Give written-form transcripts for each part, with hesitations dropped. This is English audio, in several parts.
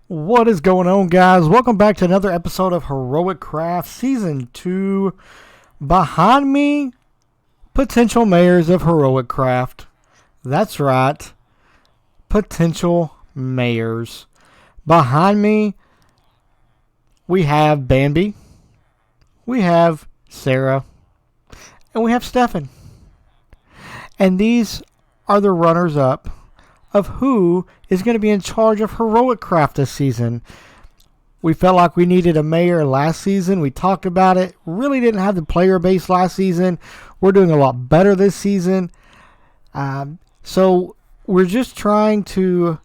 What is going on, guys? Welcome back to another episode of Heroic Craft Season 2. Behind me, potential mayors of Heroic Craft. That's right, potential mayors. Behind me, we have Bambi, we have Sarah, and we have Stefan. And these are the runners-up of who is going to be in charge of Heroic Craft this season. We felt like we needed a mayor last season. We talked about it. Really didn't have the player base last season. We're doing a lot better this season. So we're just trying to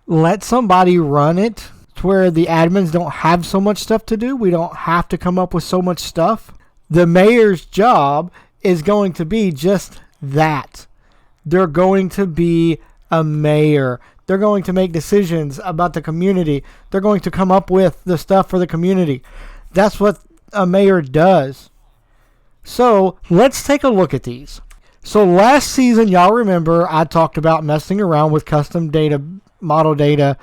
let somebody run it to where the admins don't have so much stuff to do. We don't have to come up with so much stuff. The mayor's job is going to be just that. They're going to be a mayor. They're going to make decisions about the community. They're going to come up with the stuff for the community. That's what a mayor does. So let's take a look at these. So last season, y'all remember I talked about messing around with custom data, model data,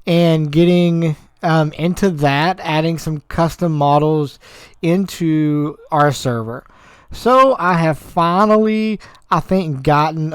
and getting into that, adding some custom models into our server. So I have finally, I think, gotten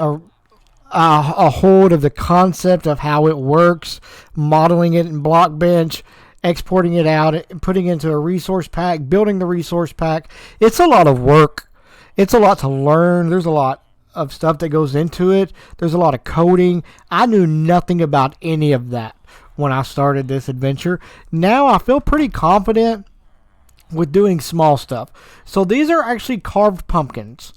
a hold of the concept of how it works, modeling it in Blockbench, exporting it out, putting it into a resource pack, building the resource pack. It's a lot of work. It's a lot to learn. There's a lot of stuff that goes into it. There's a lot of coding. I knew nothing about any of that when I started this adventure. Now I feel pretty confident with doing small stuff. So these are actually carved pumpkins.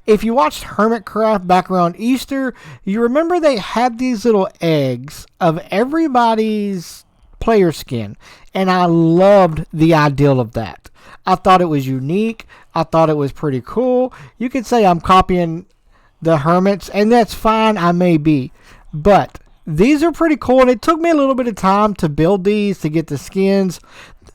If you watched Hermitcraft back around Easter, you remember they had these little eggs of everybody's player skin. And I loved the ideal of that. I thought it was unique. I thought it was pretty cool. You could say I'm copying the Hermits, and that's fine, I may be. But these are pretty cool, and it took me a little bit of time to build these, to get the skins.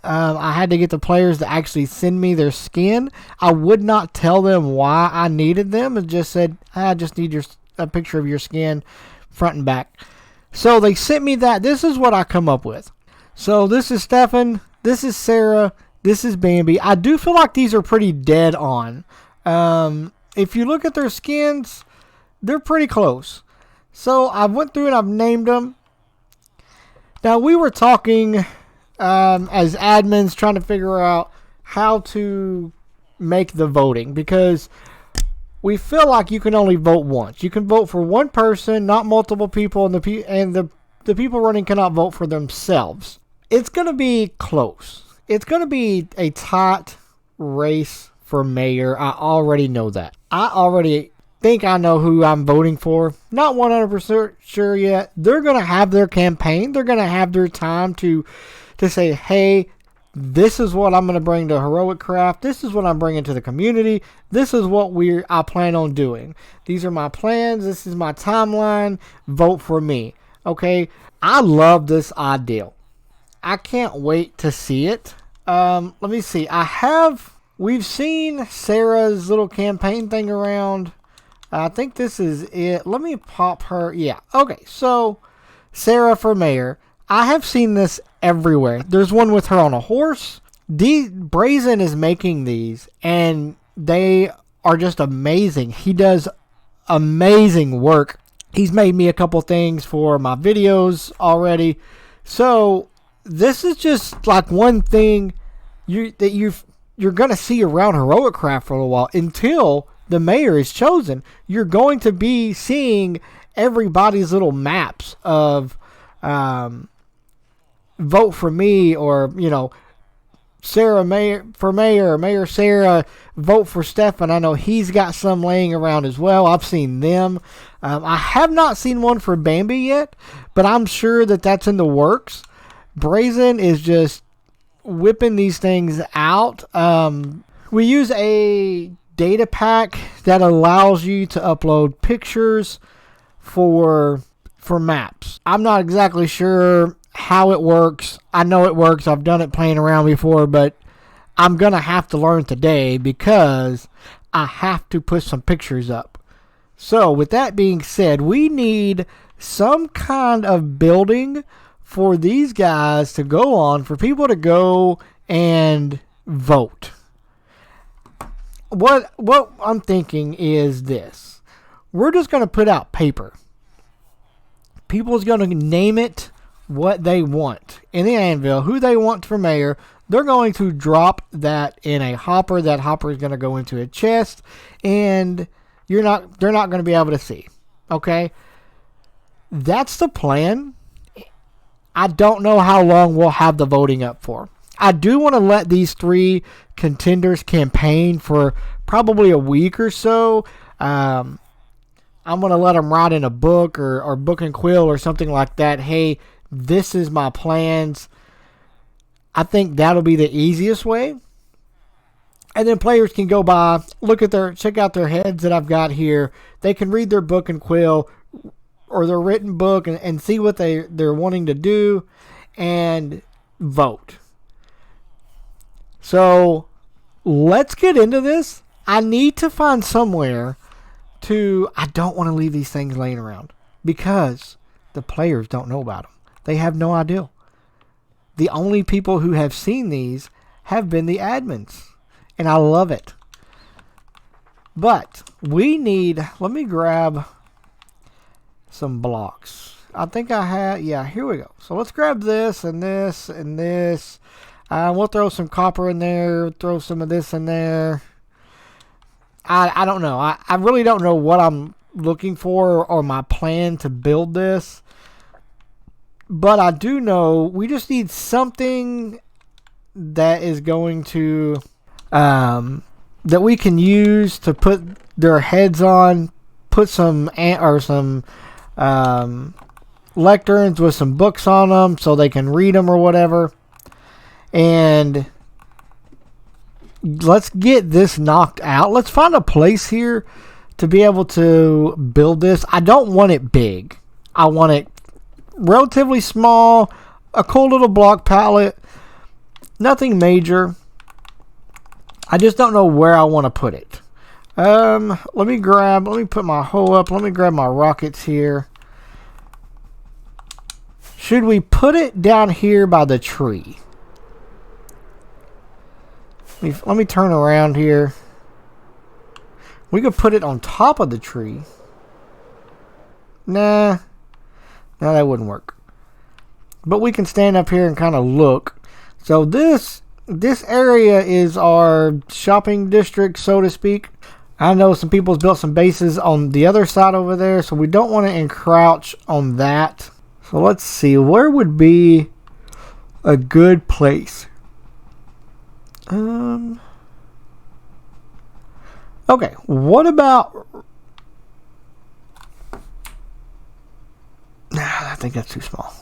I had to get the players to actually send me their skin. I would not tell them why I needed them. It just said, I just need a picture of your skin front and back. So they sent me that. This is what I come up with. So this is Stefan. This is Sarah. This is Bambi. I do feel like these are pretty dead on. If you look at their skins, they're pretty close. So I went through and I've named them. Now we were talking as admins, trying to figure out how to make the voting, because we feel like you can only vote once. You can vote for one person, not multiple people, and the people running cannot vote for themselves. It's going to be close. It's going to be a tight race for mayor. I already know that. I already think I know who I'm voting for. Not 100% sure yet. They're going to have their campaign. They're going to have their time to say, hey, this is what I'm going to bring to Heroic Craft. This is what I'm bringing to the community. This is what I plan on doing. These are my plans. This is my timeline. Vote for me. Okay? I love this ideal. I can't wait to see it. Let me see. We've seen Sarah's little campaign thing around. I think this is it. Let me pop her. Yeah. Okay. So Sarah for mayor. I have seen this everywhere. There's one with her on a horse. Brazen is making these, and they are just amazing. He does amazing work. He's made me a couple things for my videos already. So this is just like one thing you're going to see around Heroic Craft for a little while until the mayor is chosen. You're going to be seeing everybody's little maps of vote for me, or Sarah Mayor Sarah, vote for Stefan. I know he's got some laying around as well. I've seen them. I have not seen one for Bambi yet, but I'm sure that that's in the works. Brazen is just whipping these things out. We use a data pack that allows you to upload pictures for maps. I'm not exactly sure how it works. I know it works. I've done it playing around before, but I'm going to have to learn today because I have to put some pictures up. So with that being said, we need some kind of building for these guys to go on, for people to go and vote. What I'm thinking is this. We're just going to put out paper. People's going to name it what they want in the anvil, who they want for mayor. They're going to drop that in a hopper. That hopper is going to go into a chest, and they're not going to be able to see. Okay? That's the plan. I don't know how long we'll have the voting up for. I do want to let these 3 contenders campaign for probably a week or so. I'm going to let them write in a book or book and quill or something like that. Hey, this is my plans. I think that'll be the easiest way. And then players can go by, check out their heads that I've got here. They can read their book and quill or their written book and see what they're wanting to do and vote. So let's get into this. I need to find somewhere I don't want to leave these things laying around because the players don't know about them. They have no idea. The only people who have seen these have been the admins, and I love it. But let me grab some blocks. I think I have, here we go. So let's grab this and this and this. We'll throw some copper in there, throw some of this in there. I don't know. I really don't know what I'm looking for or my plan to build this. But I do know we just need something that is going to, that we can use to put their heads on, put some lecterns with some books on them so they can read them or whatever. And let's get this knocked out. Let's find a place here to be able to build this. I don't want it big. I want it relatively small, a cool little block palette, nothing major. I just don't know where I want to put it. Let me put my hoe up. Let me grab my rockets here. Should we put it down here by the tree? Let me turn around here. We could put it on top of the tree. Nah, that wouldn't work. But we can stand up here and kind of look. So this area is our shopping district, so to speak. I know some people's built some bases on the other side over there, so we don't want to encroach on that. So let's see, where would be a good place? Okay, what about... I think that's too small.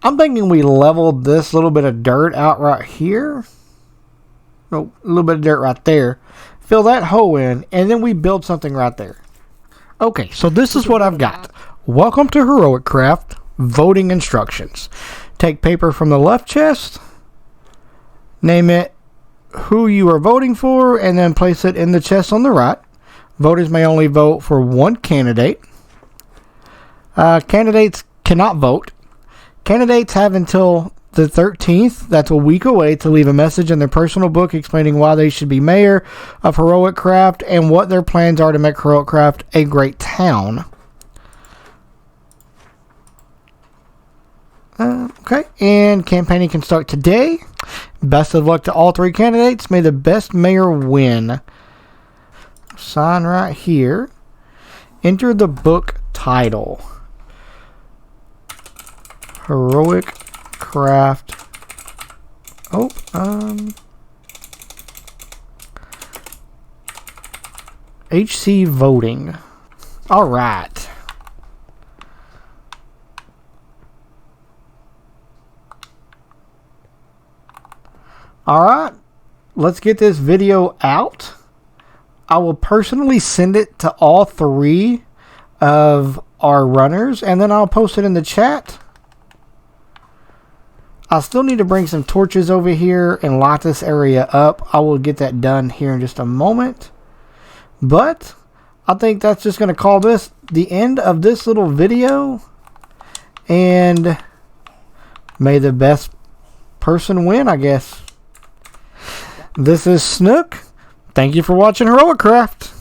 I'm thinking we leveled this little bit of dirt out right here. Oh, a little bit of dirt right there. Fill that hole in, and then we build something right there. Okay, so this is what I've got. Welcome to Heroic Craft voting instructions. Take paper from the left chest, name it who you are voting for, and then place it in the chest on the right. Voters may only vote for one candidate. Candidates cannot vote. Candidates have until the 13th, that's a week away, to leave a message in their personal book explaining why they should be mayor of Heroic Craft and what their plans are to make Heroic Craft a great town. Okay, and campaigning can start today. Best of luck to all 3 candidates. May the best mayor win. Sign right here. Enter the book title. Heroic Craft. HC voting. All right. All right. Let's get this video out. I will personally send it to all 3 of our runners, and then I'll post it in the chat. I still need to bring some torches over here and light this area up. I will get that done here in just a moment. But I think that's just going to call this the end of this little video. And May the best person win, I guess. This is Snook. Thank you for watching Heroic Craft.